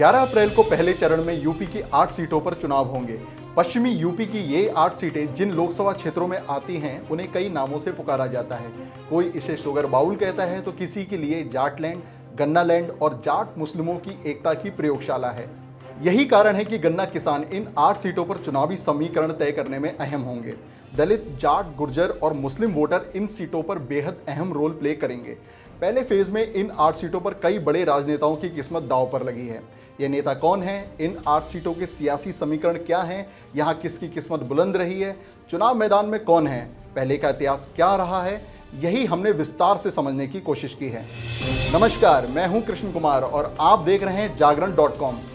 11 अप्रैल को पहले चरण में यूपी की 8 सीटों पर चुनाव होंगे। पश्चिमी यूपी की ये 8 सीटें जिन लोकसभा क्षेत्रों में आती हैं उन्हें कई नामों से पुकारा जाता है। कोई इसे शुगर बाउल कहता है तो किसी के लिए जाटलैंड, गन्नालैंड और जाट मुस्लिमों की एकता की प्रयोगशाला है। यही कारण है कि गन्ना किसान इन 8 सीटों पर चुनावी समीकरण तय करने में अहम होंगे। दलित, जाट, गुर्जर और मुस्लिम वोटर इन सीटों पर बेहद अहम रोल प्ले करेंगे। पहले फेज में इन 8 सीटों पर कई बड़े राजनेताओं की किस्मत दांव पर लगी है। ये नेता कौन हैं? इन 8 सीटों के सियासी समीकरण क्या हैं? यहाँ किसकी किस्मत बुलंद रही है? चुनाव मैदान में कौन है? पहले का इतिहास क्या रहा है? यही हमने विस्तार से समझने की कोशिश की है। नमस्कार, मैं हूं कृष्ण कुमार और आप देख रहे हैं जागरण.com।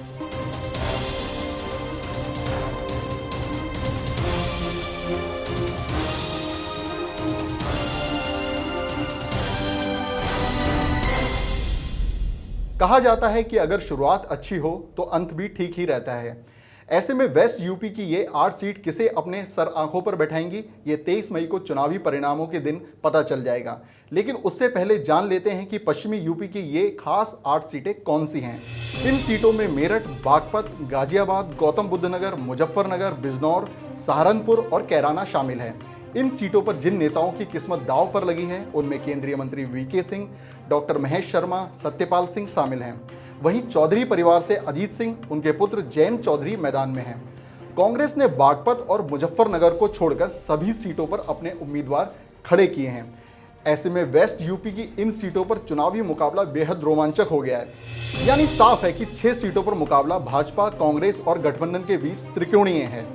कहा जाता है कि अगर शुरुआत अच्छी हो तो अंत भी ठीक ही रहता है। ऐसे में वेस्ट यूपी की ये 8 सीट किसे अपने सर आंखों पर बैठाएंगी, ये 23 मई को चुनावी परिणामों के दिन पता चल जाएगा। लेकिन उससे पहले जान लेते हैं कि पश्चिमी यूपी की ये खास 8 सीटें कौन सी हैं। इन सीटों में मेरठ, बागपत, गाजियाबाद, गौतम बुद्ध नगर, मुजफ्फरनगर, बिजनौर, सहारनपुर और कैराना शामिल है। इन सीटों पर जिन नेताओं की किस्मत दांव पर लगी है उनमें केंद्रीय मंत्री वीके सिंह, डॉक्टर महेश शर्मा, सत्यपाल सिंह शामिल हैं। वहीं चौधरी परिवार से अजीत सिंह, उनके पुत्र जैन चौधरी मैदान में हैं। कांग्रेस ने बागपत और मुजफ्फरनगर को छोड़कर सभी सीटों पर अपने उम्मीदवार खड़े किए हैं। ऐसे में वेस्ट यूपी की इन सीटों पर चुनावी मुकाबला बेहद रोमांचक हो गया है। यानी साफ है कि 6 सीटों पर मुकाबला भाजपा, कांग्रेस और गठबंधन के बीच त्रिकोणीय है।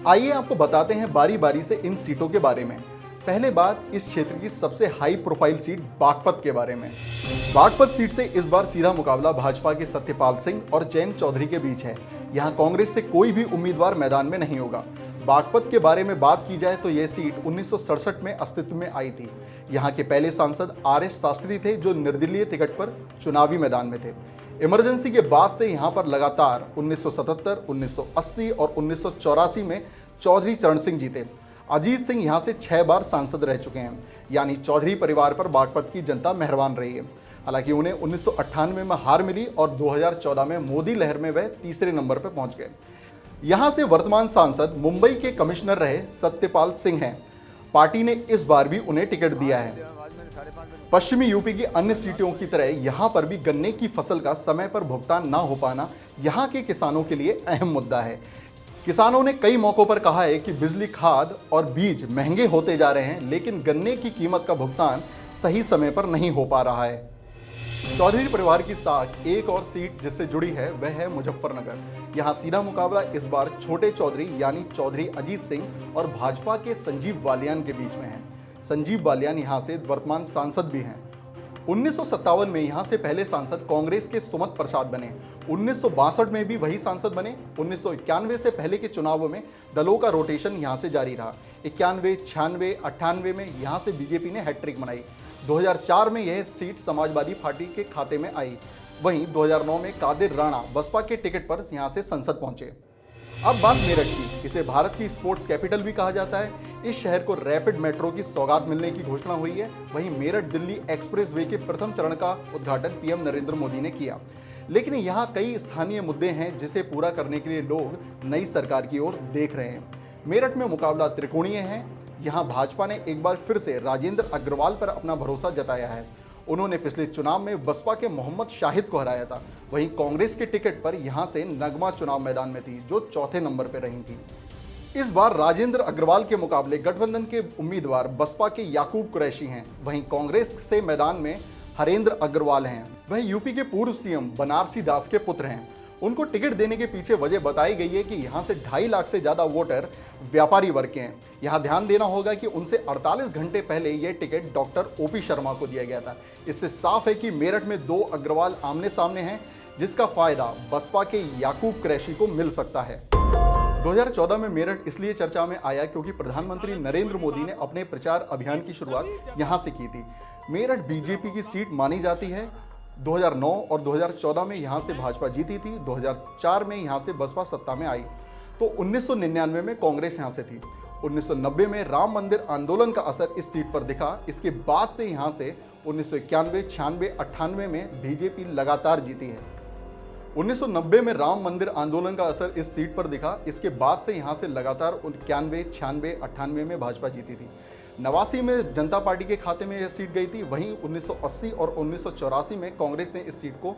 आइए आपको बताते हैं बारी बारी से इन सीटों के बारे में। पहले बात इस क्षेत्र की सबसे हाई प्रोफाइल सीट बागपत के बारे में। बागपत सीट से इस बार सीधा मुकाबला भाजपा के सत्यपाल सिंह और जैन चौधरी के बीच है। यहां कांग्रेस से कोई भी उम्मीदवार मैदान में नहीं होगा। बागपत के बारे में बात की जाए तो यह सीट 1967 में अस्तित्व में आई थी। यहाँ के पहले सांसद RS शास्त्री थे जो निर्दलीय टिकट पर चुनावी मैदान में थे। इमरजेंसी के बाद से यहाँ पर लगातार 1977, 1980 और 1984 में चौधरी चरण सिंह जीते। अजीत सिंह यहाँ से 6 बार सांसद रह चुके हैं। यानी चौधरी परिवार पर बागपत की जनता मेहरबान रही है। हालांकि उन्हें 1998 में हार मिली और 2014 में मोदी लहर में वह तीसरे नंबर पर पहुंच गए। यहाँ से वर्तमान सांसद मुंबई के कमिश्नर रहे सत्यपाल सिंह हैं। पार्टी ने इस बार भी उन्हें टिकट दिया है। पश्चिमी यूपी की अन्य सीटों की तरह यहाँ पर भी गन्ने की फसल का समय पर भुगतान ना हो पाना यहाँ के किसानों के लिए अहम मुद्दा है। किसानों ने कई मौकों पर कहा है कि बिजली, खाद और बीज महंगे होते जा रहे हैं, लेकिन गन्ने की कीमत का भुगतान सही समय पर नहीं हो पा रहा है। चौधरी परिवार की साख एक और सीट जिससे जुड़ी है वह है मुजफ्फरनगर। यहाँ सीधा मुकाबला इस बार छोटे चौधरी यानी चौधरी अजीत सिंह और भाजपा के संजीव बालियान के बीच में है। संजीव बालियान यहाँ से वर्तमान सांसद भी हैं। 1957 में यहाँ से पहले सांसद कांग्रेस के सुमत प्रसाद बने। 1962 में भी वही सांसद बने। 1991 से पहले के चुनावों में दलों का रोटेशन यहाँ से जारी रहा। 91, 96, 98 में यहाँ से बीजेपी ने हैट्रिक बनाई। 2004 में यह सीट समाजवादी पार्टी के खाते में आई। वहीं 2009 में कादिर राणा बसपा के टिकट पर यहाँ से संसद पहुंचे। अब बात मेरठ की। इसे भारत की स्पोर्ट्स कैपिटल भी कहा जाता है। इस शहर को रैपिड मेट्रो की सौगात मिलने की घोषणा हुई है। वहीं मेरठ दिल्ली एक्सप्रेसवे के प्रथम चरण का उद्घाटन PM नरेंद्र मोदी ने किया। लेकिन यहाँ कई स्थानीय मुद्दे हैं जिसे पूरा करने के लिए लोग नई सरकार की ओर देख रहे हैं। मेरठ में मुकाबला त्रिकोणीय है। यहाँ भाजपा ने एक बार फिर से राजेंद्र अग्रवाल पर अपना भरोसा जताया है। उन्होंने पिछले चुनाव में बसपा के मोहम्मद शाहिद को हराया था। वहीं कांग्रेस के टिकट पर यहां से नगमा चुनाव मैदान में थी जो चौथे नंबर पर रही थी। इस बार राजेंद्र अग्रवाल के मुकाबले गठबंधन के उम्मीदवार बसपा के याकूब कुरैशी हैं। वहीं कांग्रेस से मैदान में हरेंद्र अग्रवाल हैं। वह यूपी के पूर्व CM बनारसी दास के पुत्र हैं। उनको टिकट देने के पीछे वजह बताई गई है कि यहाँ से 2.5 लाख से ज़्यादा वोटर व्यापारी वर्ग के हैं। यहाँ ध्यान देना होगा कि उनसे 48 घंटे पहले यह टिकट डॉक्टर OP शर्मा को दिया गया था। इससे साफ है कि मेरठ में 2 अग्रवाल आमने सामने हैं, जिसका फायदा बसपा के याकूब कुरैशी को मिल सकता है। 2014 में मेरठ इसलिए चर्चा में आया क्योंकि प्रधानमंत्री नरेंद्र मोदी ने अपने प्रचार अभियान की शुरुआत यहाँ से की थी। मेरठ बीजेपी की सीट मानी जाती है। 2009 और 2014 में यहाँ से भाजपा जीती थी। 2004 में यहाँ से बसपा सत्ता में आई तो 1999 में कांग्रेस यहाँ से थी। 1990 में राम मंदिर आंदोलन का असर इस सीट पर दिखा। इसके बाद से यहाँ से 1991, 96, 98 में बीजेपी लगातार जीती है। 1990 में राम मंदिर आंदोलन का असर इस सीट पर दिखा। इसके बाद से यहां से लगातार 91, 96, 98 में भाजपा जीती थी। 89 में जनता पार्टी के खाते में यह सीट गई थी। वहीं 1980 और 1984 में कांग्रेस ने इस सीट को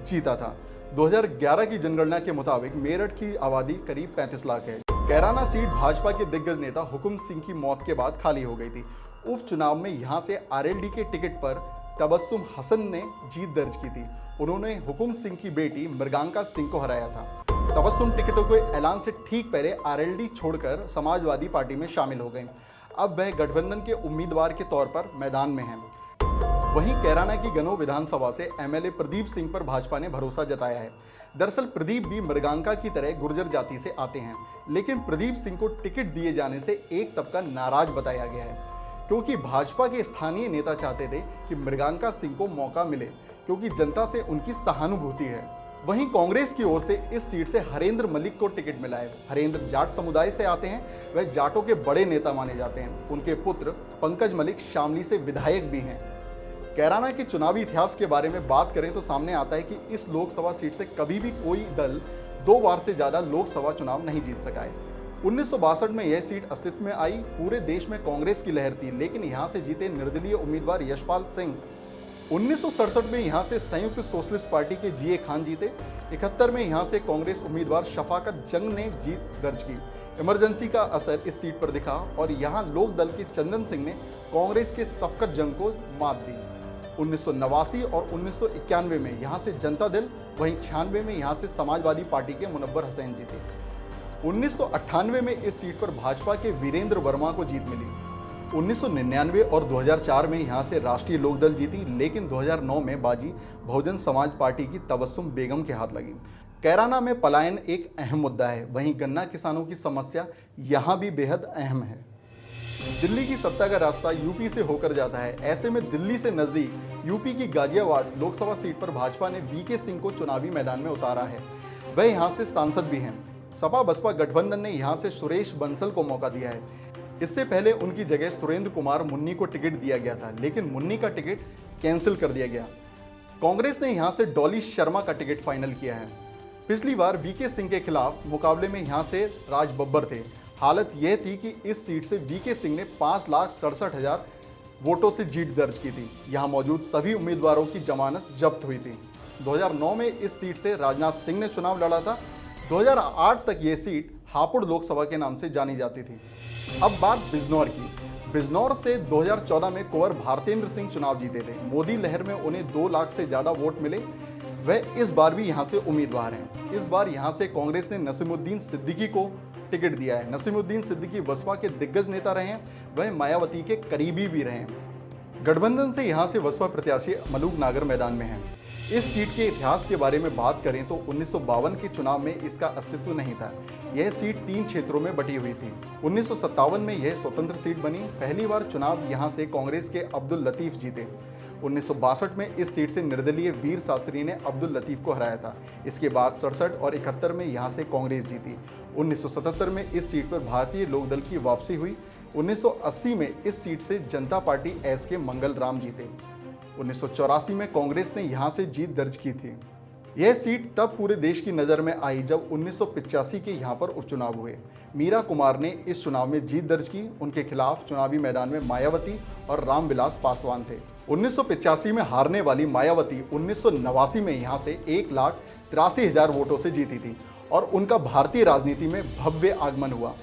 जीता था। 2011 की जनगणना के मुताबिक मेरठ की आबादी करीब 35 लाख है। कैराना सीट भाजपा के दिग्गज नेता हुकुम सिंह की मौत के बाद खाली हो गई थी। उपचुनाव में यहां से आरएलडी के टिकट पर तबस्सुम हसन ने जीत दर्ज की थी। उन्होंने हुकुम सिंह की बेटी मृगांका सिंह को हराया था। तबस्सुम टिकटों के ऐलान से ठीक पहले आरएलडी छोड़कर समाजवादी पार्टी में शामिल हो गए। अब वह गठबंधन के उम्मीदवार के तौर पर मैदान में हैं। वहीं कैराना की गनो विधानसभा से एमएलए प्रदीप सिंह पर भाजपा ने भरोसा जताया है। दरअसल प्रदीप भी मृगांका की तरह गुर्जर जाति से आते हैं, लेकिन प्रदीप सिंह को टिकट दिए जाने से एक तबका नाराज बताया गया है, क्योंकि भाजपा के स्थानीय नेता चाहते थे कि मृगांका सिंह को मौका मिले, क्योंकि जनता से उनकी सहानुभूति है। वहीं कांग्रेस की ओर से इस सीट से हरेंद्र मलिक को टिकट मिला है। हरेंद्र जाट समुदाय से आते हैं। वह जाटों के बड़े नेता माने जाते हैं। उनके पुत्र पंकज मलिक शामली से विधायक भी हैं। कैराना के चुनावी इतिहास के बारे में बात करें तो सामने आता है कि इस लोकसभा सीट से कभी भी कोई दल 2 बार से ज्यादा लोकसभा चुनाव नहीं जीत सका है। 1962 में यह सीट अस्तित्व में आई। पूरे देश में कांग्रेस की लहर थी, लेकिन यहां से जीते निर्दलीय उम्मीदवार यशपाल सिंह। 1967 में यहां से संयुक्त सोशलिस्ट पार्टी के जीए खान जीते। 71 में यहां से कांग्रेस उम्मीदवार शफाकत जंग ने जीत दर्ज की। इमरजेंसी का असर इस सीट पर दिखा और यहां लोक दल के चंदन सिंह ने कांग्रेस के शफकत जंग को मात दी। 1989 और 1991 में यहां से जनता दल, वहीं 96 में यहां से समाजवादी पार्टी के मुनव्वर हुसैन जीते। 1998 में इस सीट पर भाजपा के वीरेंद्र वर्मा को जीत मिली। 1999 और 2004 में यहां से राष्ट्रीय लोकदल जीती, लेकिन 2009 में बाजी बहुजन समाज पार्टी की तबस्सुम बेगम के हाथ लगी। कैराना में पलायन एक अहम मुद्दा है, वहीं गन्ना किसानों की समस्या यहां भी बेहद अहम है। दिल्ली की सत्ता का रास्ता यूपी से होकर जाता है। ऐसे में दिल्ली से नजदीक यूपी की गाजियाबाद लोकसभा सीट पर भाजपा ने वीके सिंह को चुनावी मैदान में उतारा है। वह यहां से सांसद भी हैं। सपा बसपा गठबंधन ने यहां से सुरेश बंसल को मौका दिया है। इससे पहले उनकी जगह सुरेंद्र कुमार मुन्नी को टिकट दिया गया था, लेकिन मुन्नी का टिकट कैंसिल कर दिया गया। कांग्रेस ने यहां से डॉली शर्मा का टिकट फाइनल किया है। पिछली बार वीके सिंह के खिलाफ मुकाबले में यहां से राज बब्बर थे। हालत यह थी कि इस सीट से वीके सिंह ने 5,67,000 वोटों से जीत दर्ज की थी। यहां मौजूद सभी उम्मीदवारों की जमानत जब्त हुई थी। 2009 में इस सीट से राजनाथ सिंह ने चुनाव लड़ा था। 2008 तक ये सीट हापुड़ लोकसभा के नाम से जानी जाती थी। अब बात बिजनौर की। बिजनौर से 2014 में कुंवर भारतेंद्र सिंह चुनाव जीते थे। मोदी लहर में उन्हें 2 लाख से ज्यादा वोट मिले। वह इस बार भी यहां से उम्मीदवार हैं। इस बार यहां से कांग्रेस ने नसीमुद्दीन सिद्दीकी को टिकट दिया है। नसीमुद्दीन सिद्दीकी बसपा के दिग्गज नेता रहे हैं। वह मायावती के करीबी भी रहे हैं। गठबंधन से यहां से बसपा प्रत्याशी मलूक नागर मैदान में हैं। इस सीट के इतिहास के बारे में बात करें तो 1952 के चुनाव में इसका अस्तित्व नहीं था। यह सीट 3 क्षेत्रों में बटी हुई थी। 1957 में यह स्वतंत्र सीट बनी। पहली बार चुनाव यहां से कांग्रेस के अब्दुल लतीफ जीते। 1962 में इस सीट से निर्दलीय वीर शास्त्री ने अब्दुल लतीफ को हराया था। इसके बाद 67 और 71 में यहां से कांग्रेस जीती। 1977 में इस सीट पर भारतीय लोकदल की वापसी हुई। 1980 में इस सीट से जनता पार्टी एस के मंगल राम जीते। 1984 में कांग्रेस ने यहां से जीत दर्ज की थी। यह सीट तब पूरे देश की नज़र में आई जब 1985 के यहां पर उपचुनाव हुए। मीरा कुमार ने इस चुनाव में जीत दर्ज की। उनके खिलाफ चुनावी मैदान में मायावती और रामविलास पासवान थे। 1985 में हारने वाली मायावती 1989 में यहां से 1,83,000 वोटों से जीती थी और उनका भारतीय राजनीति में भव्य आगमन हुआ।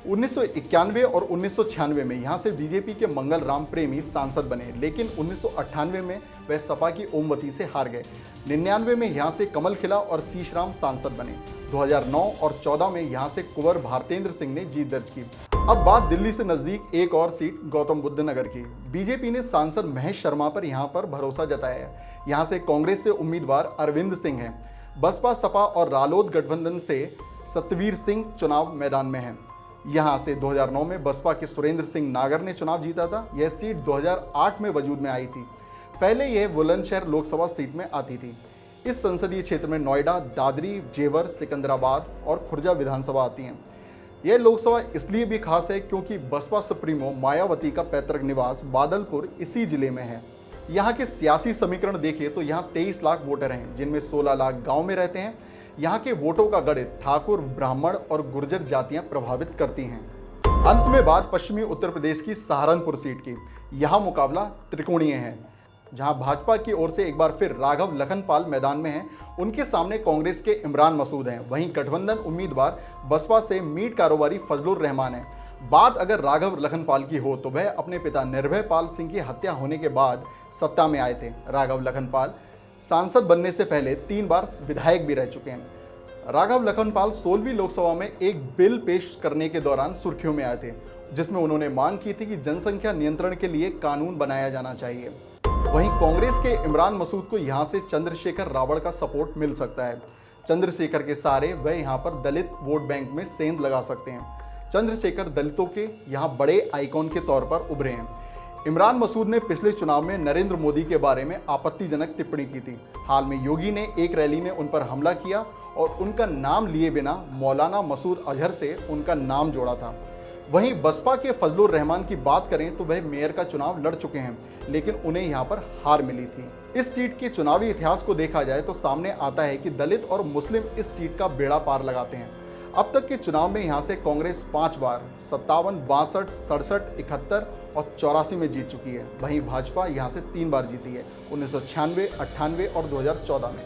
1991 और 1996 में यहां से बीजेपी के मंगल राम प्रेमी सांसद बने, लेकिन 1998 में वह सपा की ओमवती से हार गए। 99 में यहां से कमल खिला और शीशराम सांसद बने। 2009 और 14 में यहां से कुंवर भारतेंद्र सिंह ने जीत दर्ज की। अब बात दिल्ली से नजदीक एक और सीट गौतम बुद्ध नगर की। बीजेपी ने सांसद महेश शर्मा पर यहां पर भरोसा जताया है। यहां से कांग्रेस से उम्मीदवार अरविंद सिंह हैं। बसपा सपा और रालोद गठबंधन से सतवीर सिंह चुनाव मैदान में हैं। यहां से 2009 में बसपा के सुरेंद्र सिंह नागर ने चुनाव जीता था। यह सीट 2008 में वजूद में आई थी। पहले यह बुलंदशहर लोकसभा सीट में आती थी। इस संसदीय क्षेत्र में नोएडा, दादरी, जेवर, सिकंदराबाद और खुर्जा विधानसभा आती हैं। यह लोकसभा इसलिए भी खास है क्योंकि बसपा सुप्रीमो मायावती का पैतृक निवास बादलपुर इसी जिले में है। यहाँ के सियासी समीकरण देखें तो यहाँ 23 लाख वोटर हैं, जिनमें 16 लाख गांव में रहते हैं। यहाँ के वोटों का गणित ठाकुर, ब्राह्मण और गुर्जर जातियां प्रभावित करती हैं। अंत में बात पश्चिमी उत्तर प्रदेश की सहारनपुर सीट की। यहाँ मुकाबला त्रिकोणीय है, जहां भाजपा की ओर से एक बार फिर राघव लखनपाल मैदान में हैं। उनके सामने कांग्रेस के इमरान मसूद हैं। वहीं गठबंधन उम्मीदवार बसपा से मीट कारोबारी फजलुर रहमान हैं। बात अगर राघव लखनपाल की हो तो वह अपने पिता निर्भय पाल सिंह की हत्या होने के बाद सत्ता में आए थे। राघव लखनपाल सांसद बनने से पहले 3 बार विधायक भी रह चुके हैं। राघव लखनपाल 16वीं लोकसभा में एक बिल पेश करने के दौरान सुर्खियों में आए थे, जिसमें उन्होंने मांग की थी कि जनसंख्या नियंत्रण के लिए कानून बनाया जाना चाहिए। वहीं कांग्रेस के इमरान मसूद को यहां से चंद्रशेखर रावण का सपोर्ट मिल सकता है। चंद्रशेखर के सहारे वह यहां पर दलित वोट बैंक में सेंध लगा सकते हैं। चंद्रशेखर दलितों के यहां बड़े आइकॉन के तौर पर उभरे हैं। इमरान मसूद ने पिछले चुनाव में नरेंद्र मोदी के बारे में आपत्तिजनक टिप्पणी की थी। हाल में योगी ने एक रैली में उन पर हमला किया और उनका नाम लिए बिना मौलाना मसूद अजहर से उनका नाम जोड़ा था। वहीं बसपा के फजलुर रहमान की बात करें तो वह मेयर का चुनाव लड़ चुके हैं, लेकिन उन्हें यहां पर हार मिली थी। इस सीट के चुनावी इतिहास को देखा जाए तो सामने आता है कि दलित और मुस्लिम इस सीट का बेड़ा पार लगाते हैं। अब तक के चुनाव में यहां से कांग्रेस 5 बार 57, 62, 67, 71 और 84 में जीत चुकी है। वहीं भाजपा यहां से 3 बार जीती है, 1996, 98 और 2014 में।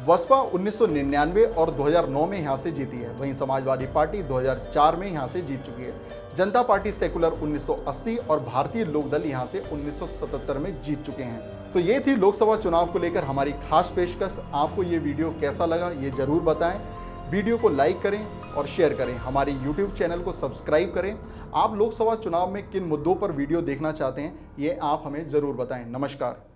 बसपा 1999 और 2009 में यहां से जीती है। वहीं समाजवादी पार्टी 2004 में यहां से जीत चुकी है। जनता पार्टी सेकुलर 1980 और भारतीय लोकदल यहां से 1977 में जीत चुके हैं। तो ये थी लोकसभा चुनाव को लेकर हमारी खास पेशकश। आपको ये वीडियो कैसा लगा ये जरूर बताएं। वीडियो को लाइक करें और शेयर करें। हमारे YouTube चैनल को सब्सक्राइब करें। आप लोकसभा चुनाव में किन मुद्दों पर वीडियो देखना चाहते हैं ये आप हमें ज़रूर बताएं। नमस्कार।